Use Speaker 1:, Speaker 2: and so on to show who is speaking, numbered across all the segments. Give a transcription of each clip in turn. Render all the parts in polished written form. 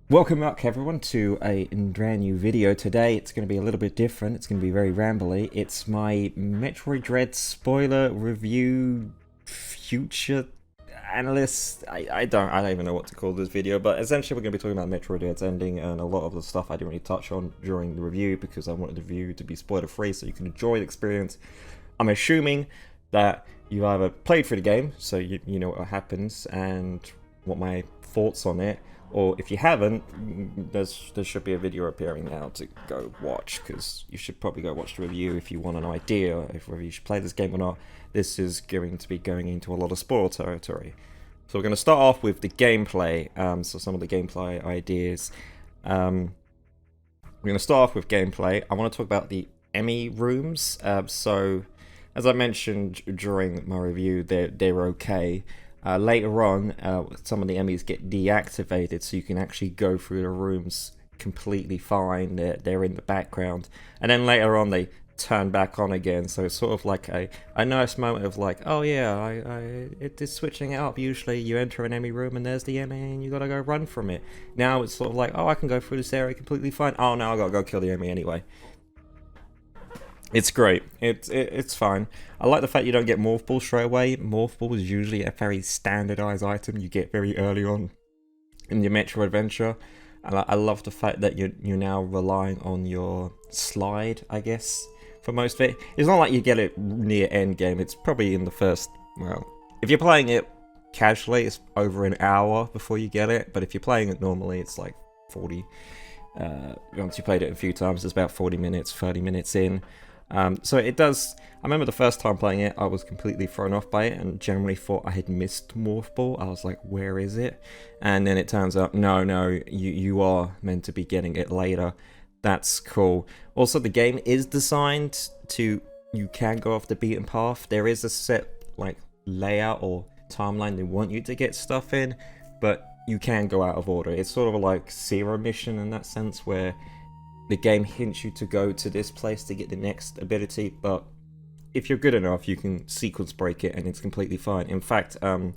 Speaker 1: Welcome back everyone to a brand new video. Today it's going to be a little bit different. It's going to be very rambly. It's my Metroid Dread spoiler review future analyst. I don't even know what to call this video, but essentially we're going to be talking about Metroid Dread's ending and a lot of the stuff I didn't really touch on during the review because I wanted the review to be spoiler free so you can enjoy the experience. I'm assuming that you've either played through the game, so you know what happens and what my thoughts on it, or if you haven't, there should be a video appearing now to go watch, because you should probably go watch the review if you want an idea if whether you should play this game or not. This is going to be going into a lot of spoiler territory. So we're going to start off with the gameplay, so some of the gameplay ideas. We're going to start off with gameplay. I want to talk about the Emmy rooms. So, as I mentioned during my review, they're okay. Later on, some of the Emmys get deactivated, so you can actually go through the rooms completely fine. They're in the background, and then later on they turn back on again. So it's sort of like a nice moment of like, oh yeah, it is switching it up. Usually you enter an Emmy room and there's the Emmy and you gotta go run from it. Now it's sort of like, oh, I can go through this area completely fine. Oh, now I gotta go kill the Emmy anyway. It's great. It's fine. I like the fact you don't get Morph Ball straight away. Morph Ball is usually a very standardized item you get very early on in your Metro adventure. And I love the fact that you're now relying on your slide, I guess, for most of it. It's not like you get it near end game. It's probably in the first, well, if you're playing it casually, it's over an hour before you get it. But if you're playing it normally, it's like 40. Once you played it a few times, it's about 40 minutes, 30 minutes in. So it does. I remember the first time playing it, I was completely thrown off by it and generally thought I had missed Morph Ball. I was like, where is it? And then it turns out, no, you are meant to be getting it later. That's cool. Also, the game is designed to, you can go off the beaten path. There is a set like layout or timeline they want you to get stuff in, but you can go out of order. It's sort of like Zero Mission in that sense, where the game hints you to go to this place to get the next ability, but if you're good enough, you can sequence break it and it's completely fine. In fact, the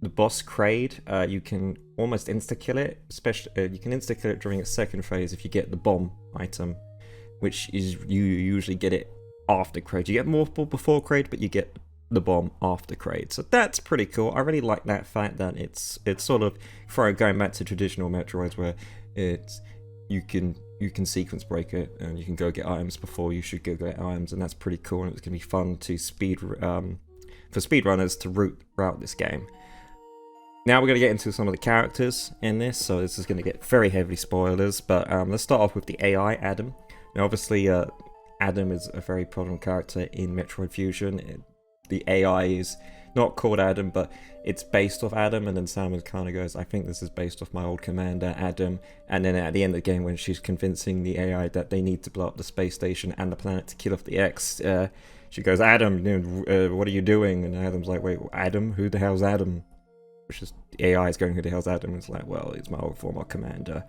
Speaker 1: boss Kraid, you can almost insta-kill it, especially you can insta-kill it during its second phase if you get the bomb item, which is, you usually get it after Kraid. You get Morph Ball before Kraid, but you get the bomb after Kraid. So that's pretty cool. I really like that fact that it's sort of going back to traditional Metroids where it's you can sequence break it and you can go get items before you should go get items, and that's pretty cool, and it's going to be fun to for speedrunners to route this game. Now we're going to get into some of the characters in this, so this is going to get very heavily spoilers, but let's start off with the AI, Adam. Now obviously Adam is a very prominent character in Metroid Fusion. The AI is not called Adam, but it's based off Adam, and then Samus kind of goes, I think this is based off my old commander, Adam. And then at the end of the game, when she's convincing the AI that they need to blow up the space station and the planet to kill off the X, she goes, Adam, what are you doing? And Adam's like, wait, Adam? Who the hell's Adam? Which is, the AI is going, who the hell's Adam? And it's like, well, it's my old former commander.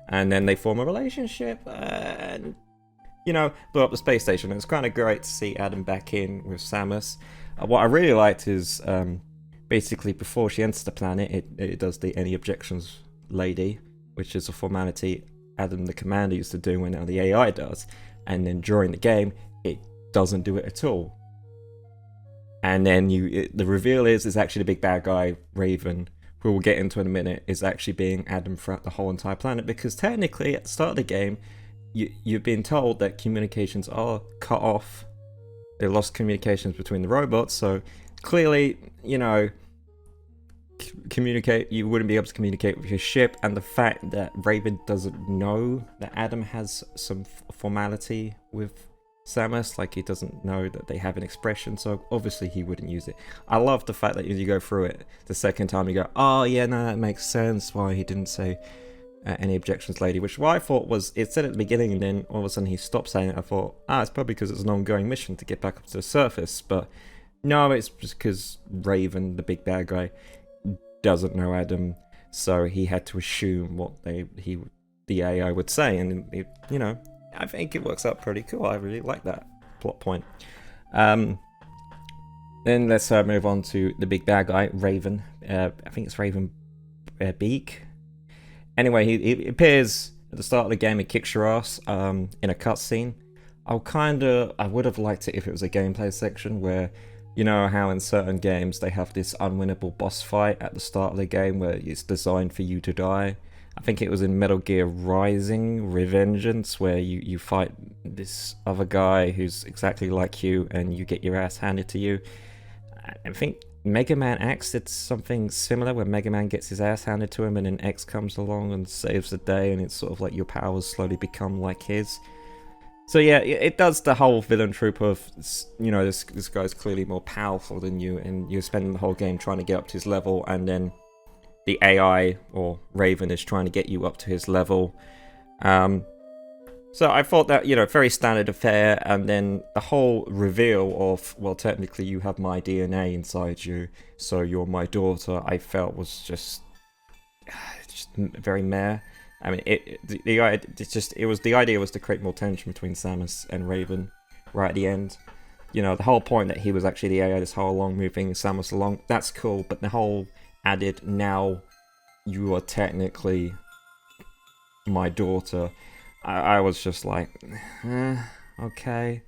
Speaker 1: And then they form a relationship, and blow up the space station. It's kind of great to see Adam back in with Samus. What I really liked is basically before she enters the planet, it does the any objections lady, which is a formality Adam the commander used to do when now the AI does, and then during the game it doesn't do it at all. And then the reveal is it's actually the big bad guy Raven, who we'll get into in a minute, is actually being Adam throughout the whole entire planet, because technically at the start of the game you've been told that communications are cut off. They lost communications between the robots, so clearly, you wouldn't be able to communicate with your ship, and the fact that Raven doesn't know that Adam has some formality with Samus, like he doesn't know that they have an expression, so obviously he wouldn't use it. I love the fact that as you go through it, the second time you go, oh yeah, no, that makes sense why he didn't say any objections lady, which what I thought was, it said at the beginning and then all of a sudden he stopped saying it. I thought, it's probably because it's an ongoing mission to get back up to the surface, but no, it's just because Raven, the big bad guy, doesn't know Adam, so he had to assume what the AI would say, and I think it works out pretty cool. I really like that plot point. Then let's move on to the big bad guy, Raven. I think it's Raven Beak. Anyway, he appears at the start of the game. He kicks your ass in a cutscene. I would have liked it if it was a gameplay section where, you know how in certain games they have this unwinnable boss fight at the start of the game where it's designed for you to die. I think it was in Metal Gear Rising Revengeance where you fight this other guy who's exactly like you and you get your ass handed to you. I think Mega Man X did something similar where Mega Man gets his ass handed to him and then X comes along and saves the day, and it's sort of like your powers slowly become like his. So yeah, it does the whole villain trope of, you know, this guy's clearly more powerful than you, and you're spending the whole game trying to get up to his level, and then the AI, or Raven, is trying to get you up to his level. So I thought that, you know, very standard affair, and then the whole reveal of, well, technically you have my DNA inside you, so you're my daughter, I felt was just very meh. I mean, the idea was to create more tension between Samus and Raven right at the end. You know, the whole point that he was actually the AI this whole long, moving Samus along, that's cool, but the whole added, now you are technically my daughter, I was just like, okay,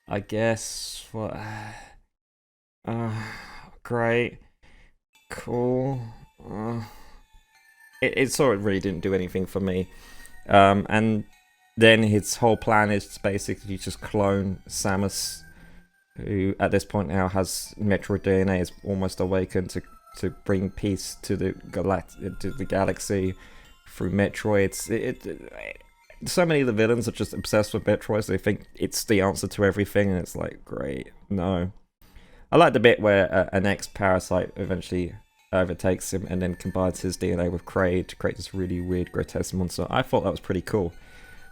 Speaker 1: I guess, what, great, cool, it sort of really didn't do anything for me. And then his whole plan is to basically just clone Samus, who at this point now has Metroid DNA, is almost awakened to bring peace to the galaxy through Metroids. So many of the villains are just obsessed with Metroids. They think it's the answer to everything, and it's like, great, no. I like the bit where an X-Parasite eventually overtakes him and then combines his DNA with Kraid to create this really weird, grotesque monster. I thought that was pretty cool.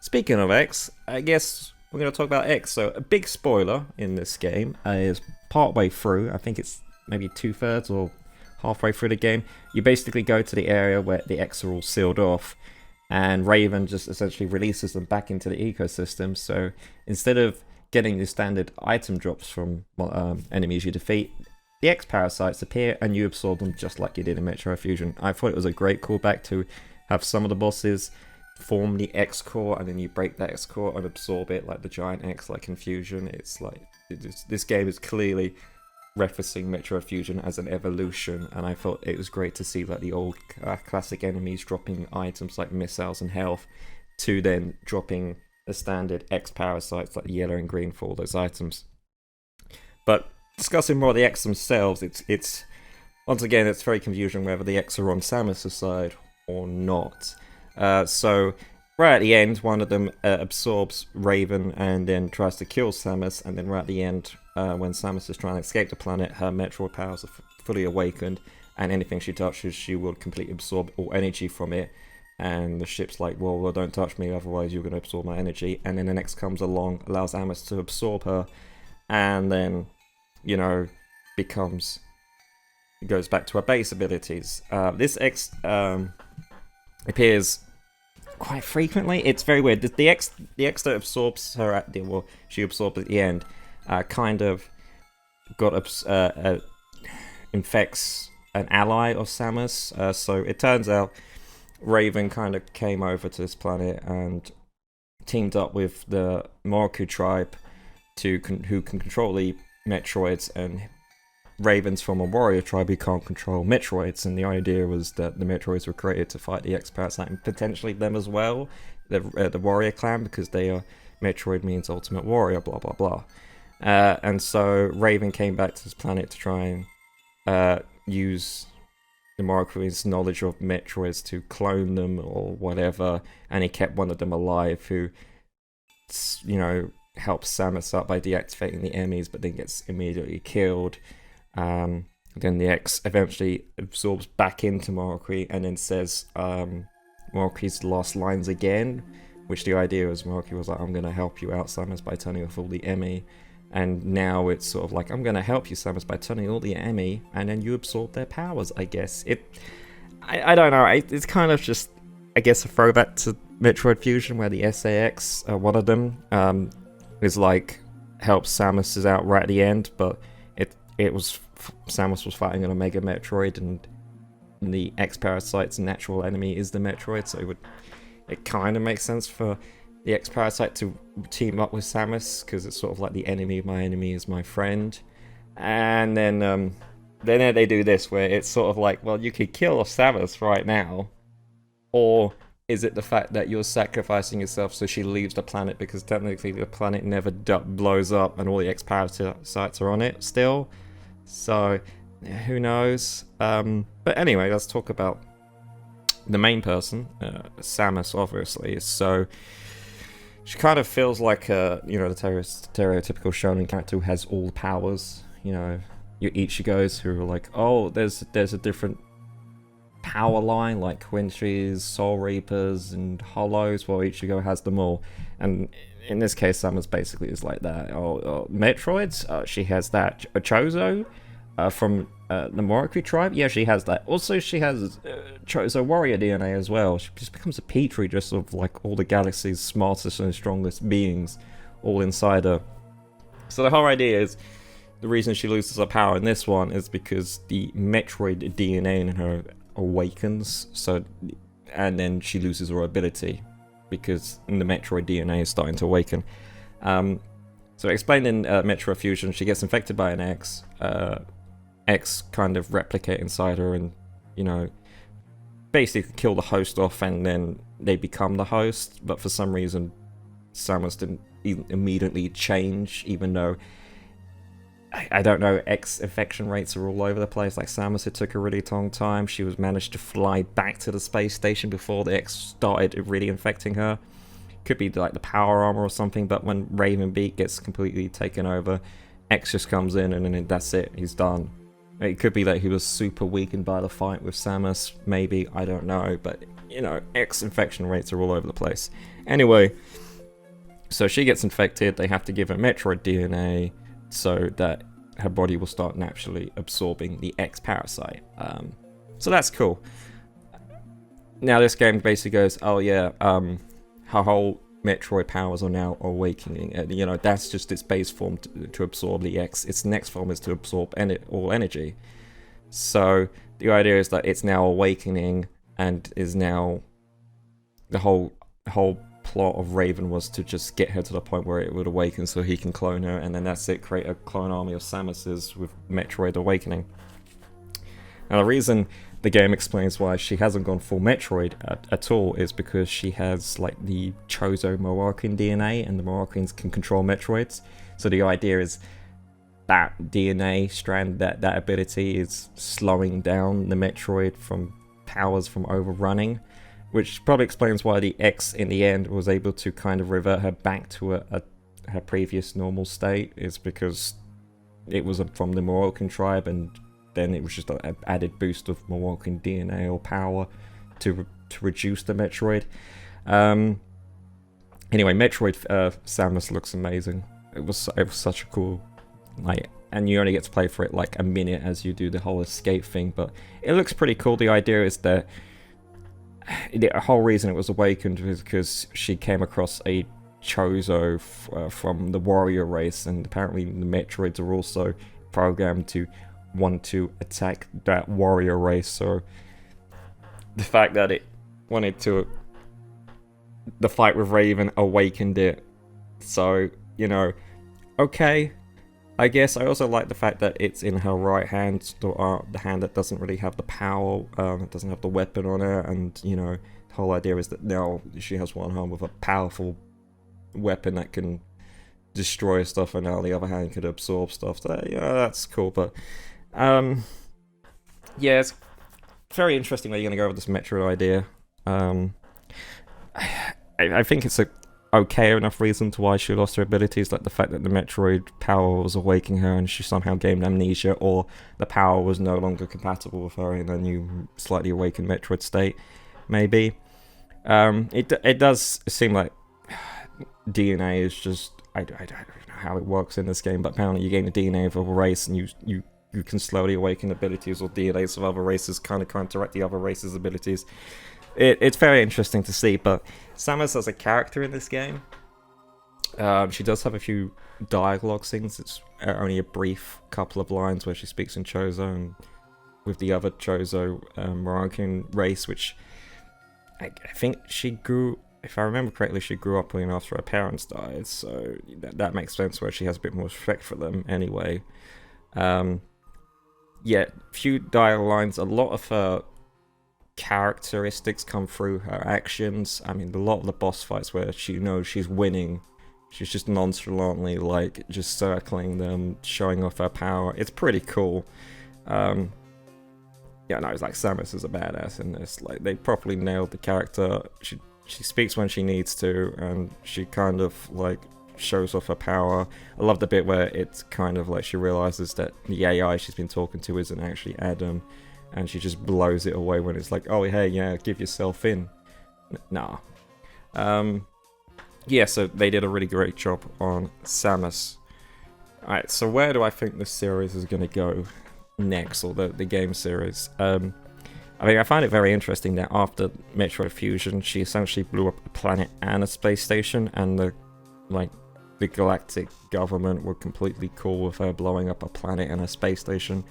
Speaker 1: Speaking of X, I guess we're going to talk about X. So a big spoiler in this game is partway through, I think it's maybe 2/3 or halfway through the game, you basically go to the area where the X are all sealed off, and Raven just essentially releases them back into the ecosystem. So instead of getting the standard item drops from enemies you defeat, the X-Parasites appear and you absorb them just like you did in Metroid Fusion. I thought it was a great callback to have some of the bosses form the X-Core and then you break that X-Core and absorb it like the giant X, like in Fusion. It's like, this game is clearly referencing Metroid Fusion as an evolution, and I thought it was great to see like the old classic enemies dropping items like missiles and health to then dropping the standard X-Parasites like yellow and green for all those items. But discussing more of the X themselves, it's once again, it's very confusing whether the X are on Samus' side or not. So right at the end, one of them absorbs Raven and then tries to kill Samus, and then right at the end, when Samus is trying to escape the planet, her Metroid powers are fully awakened, and anything she touches, she will completely absorb all energy from it. And the ship's like, well, don't touch me, otherwise you're going to absorb my energy. And then the next comes along, allows Samus to absorb her, and then, you know, goes back to her base abilities. This X appears quite frequently. It's very weird. The X that absorbs her she absorbed at the end, kind of infects an ally of Samus. So it turns out Raven kind of came over to this planet and teamed up with the Moroku tribe who can control the Metroids, and Raven's from a warrior tribe who can't control Metroids, and the idea was that the Metroids were created to fight the X-Parasite and potentially them as well, the warrior clan, because they are, Metroid means ultimate warrior, blah blah blah. And so Raven came back to this planet to try and use the Moroku's knowledge of Metroids to clone them or whatever, and he kept one of them alive who, you know, helps Samus up by deactivating the enemies, but then gets immediately killed. Then the X eventually absorbs back into Moroku and then says Moroku's last lines again, which the idea was Moroku was like, I'm going to help you out, Samus, by turning off all the Emmy. And now it's sort of like, I'm going to help you, Samus, by turning all the Emmy, and then you absorb their powers, I guess. I don't know, it's kind of just, I guess, a throwback to Metroid Fusion, where the SAX, one of them, is like, helps Samus out right at the end, but it was, Samus was fighting an Omega Metroid, and the X-Parasite's natural enemy is the Metroid, so it kind of makes sense for the X-Parasite to team up with Samus, because it's sort of like the enemy of my enemy is my friend. And then they do this, where it's sort of like, well, you could kill Samus right now, or is it the fact that you're sacrificing yourself so she leaves the planet, because technically the planet never blows up and all the X-Parasites are on it still? So, who knows? But anyway, let's talk about the main person, Samus, obviously. So, she kind of feels like, the stereotypical shonen character who has all the powers. Your Ichigos who are like, oh, there's a different power line, like Quincy's, Soul Reapers, and Hollows. Well, Ichigo has them all, and in this case, Samus basically is like that. Metroids, she has that. Chozo, from the Moroku tribe, yeah, she has that. Also, she has Chozo warrior DNA as well. She just becomes a petri just of like all the galaxy's smartest and strongest beings, all inside her. So the whole idea is, the reason she loses her power in this one is because the Metroid DNA in her awakens, and then she loses her ability because the Metroid DNA is starting to awaken. So explained in Metroid Fusion, she gets infected by an X. X kind of replicate inside her and, basically kill the host off, and then they become the host. But for some reason, Samus didn't immediately change, even though I don't know, X infection rates are all over the place. Like Samus, it took a really long time. She was managed to fly back to the space station before the X started really infecting her. Could be like the power armor or something, but when Ravenbeak gets completely taken over, X just comes in and then that's it, he's done. It could be that he was super weakened by the fight with Samus, maybe, I don't know, but X infection rates are all over the place. Anyway, so she gets infected, they have to give her Metroid DNA, so that her body will start naturally absorbing the X-Parasite. So that's cool. Now this game basically goes, oh yeah, her whole Metroid powers are now awakening. That's just its base form to absorb the X. Its next form is to absorb all energy. So the idea is that it's now awakening, and is now the whole plot of Raven was to just get her to the point where it would awaken so he can clone her, and then that's it, create a clone army of Samuses with Metroid awakening. Now the reason the game explains why she hasn't gone full Metroid at all is because she has like the Chozo Moroccan DNA, and the Moroccans can control Metroids. So the idea is that DNA strand, that ability is slowing down the Metroid from powers from overrunning, which probably explains why the X in the end was able to kind of revert her back to her previous normal state, is because it was from the Moroccan tribe, and then it was just an added boost of Moroccan DNA or power to reduce the Metroid. Anyway, Metroid Samus looks amazing. It was such a cool, and you only get to play for it like a minute as you do the whole escape thing, but it looks pretty cool. The idea is that the whole reason it was awakened was because she came across a Chozo from the warrior race, and apparently the Metroids are also programmed to want to attack that warrior race. So the fact that it wanted to, the fight with Raven awakened it. So, okay, I guess. I also like the fact that it's in her right hand, the hand that doesn't really have the power, it doesn't have the weapon on her, and, the whole idea is that now she has one hand with a powerful weapon that can destroy stuff, and now the other hand could absorb stuff. So, that's cool, but, yeah, it's very interesting where you're going to go with this Metro idea. I think it's a okay enough reason to why she lost her abilities, like the fact that the Metroid power was awakening her and she somehow gained amnesia, or the power was no longer compatible with her in a new, slightly awakened Metroid state, maybe. It does seem like DNA is just, I don't know how it works in this game, but apparently you gain the DNA of a race and you can slowly awaken abilities, or DNAs of other races kind of counteract the other races' abilities. It's very interesting to see, but Samus as a character in this game, she does have a few dialogue scenes. It's only a brief couple of lines where she speaks in Chozo, and with the other Chozo Moroccan race, which I think she grew, if I remember correctly, she grew up in after her parents died, so that makes sense where she has a bit more respect for them anyway. Yeah, few dialogue lines, a lot of her characteristics come through her actions. I mean, a lot of the boss fights where she knows she's winning, she's just nonchalantly like just circling them, showing off her power. It's pretty cool. Yeah, no, it's like Samus is a badass in this. Like, they properly nailed the character. She speaks when she needs to, and she kind of like shows off her power. I love the bit where it's kind of like she realizes that the AI she's been talking to isn't actually Adam, and she just blows it away when it's like, oh hey, yeah, give yourself in. Nah. Yeah, so they did a really great job on Samus. Alright, so where do I think this series is going to go next, or the game series? I mean, I find it very interesting that after Metroid Fusion, she essentially blew up a planet and a space station, and the galactic government were completely cool with her blowing up a planet and a space station.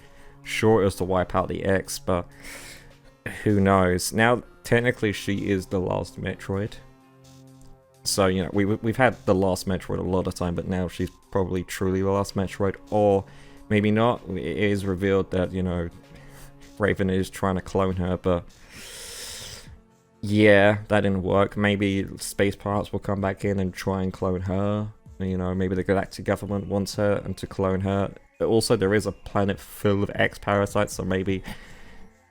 Speaker 1: Sure, it was to wipe out the X, but who knows? Now, technically, she is the last Metroid. So, you know, we've had the last Metroid a lot of time, but now she's probably truly the last Metroid. Or maybe not. It is revealed that, you know, Raven is trying to clone her, but yeah, that didn't work. Maybe space pirates will come back in and try and clone her. You know, maybe the galactic government wants her and to clone her. But also, there is a planet full of X parasites, so maybe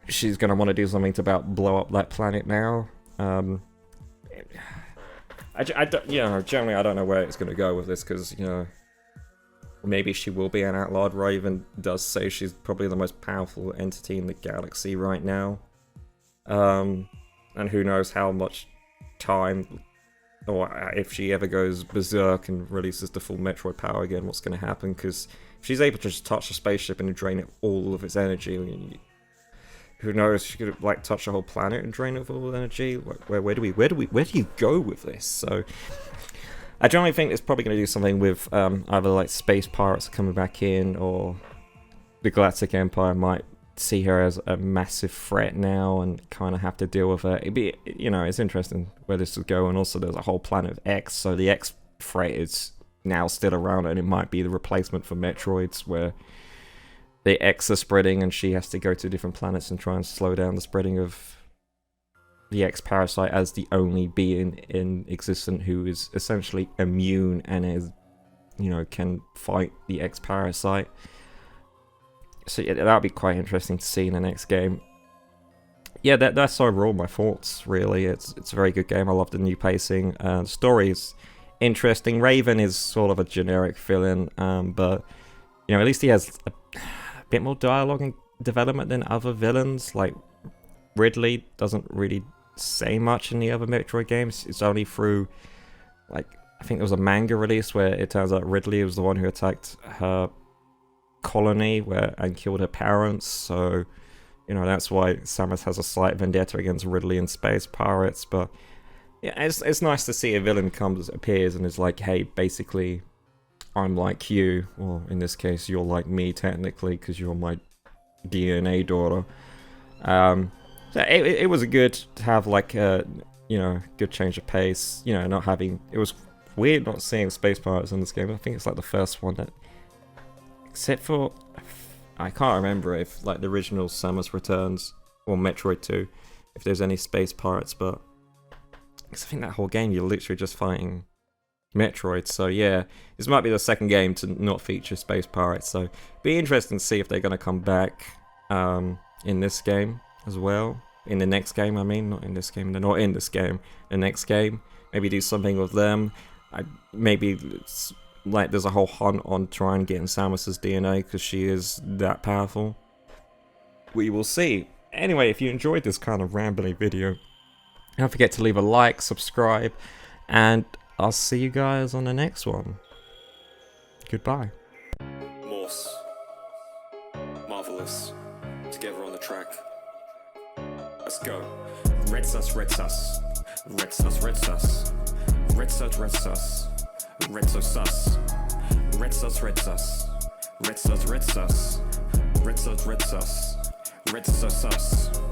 Speaker 1: she's going to want to do something to blow up that planet now. You know, generally I don't know where it's going to go with this, because, you know, maybe she will be an outlawed. Raven does say she's probably the most powerful entity in the galaxy right now. And who knows how much time, or if she ever goes berserk and releases the full Metroid power again, what's going to happen, because if she's able to just touch a spaceship and drain it all of its energy, who knows, she could like touch a whole planet and drain it of all energy. Where do you go with this? So I generally think it's probably going to do something with either like space pirates coming back in, or the Galactic Empire might see her as a massive threat now and kind of have to deal with her. It'd be, you know, it's interesting where this would go. And also there's a whole planet of X, so the X threat is now still around, and it might be the replacement for Metroids, where the X are spreading and she has to go to different planets and try and slow down the spreading of the X parasite as the only being in existence who is essentially immune and is, you know, can fight the X parasite. So yeah, that'll be quite interesting to see in the next game. Yeah, that's overall my thoughts, really. It's a very good game. I love the new pacing. The story is interesting. Raven is sort of a generic villain, but, you know, at least he has a bit more dialogue and development than other villains. Like, Ridley doesn't really say much in the other Metroid games. It's only through, like, I think there was a manga release where it turns out Ridley was the one who attacked her colony and killed her parents, so, you know, that's why Samus has a slight vendetta against Ridley and space pirates. But yeah, it's nice to see a villain appears and is like, hey, basically, I'm like you. Well, in this case, you're like me, technically, because you're my DNA daughter. So it was good to have, like, a, you know, good change of pace. You know, not having... It was weird not seeing space pirates in this game. I think it's, like, the first one that... Except for... I can't remember if, like, the original Samus Returns, or Metroid 2, if there's any space pirates, but... Because I think that whole game, you're literally just fighting Metroid. So yeah, this might be the second game to not feature space pirates, so be interesting to see if they're going to come back in this game as well. In the next game, I mean, not in this game. They're not in this game. The next game, maybe do something with them. Maybe like there's a whole hunt on trying getting Samus's DNA because she is that powerful. We will see. Anyway, if you enjoyed this kind of rambling video, don't forget to leave a like, subscribe, and I'll see you guys on the next one. Goodbye.
Speaker 2: Morse. Marvelous. Together on the track. Let's go. Red sus, red sus. Red sus, red sus. Red sus, red sus. Red sus, sus. Red sus, red sus. Red sus, red sus. Red sus, red sus. red sus sus.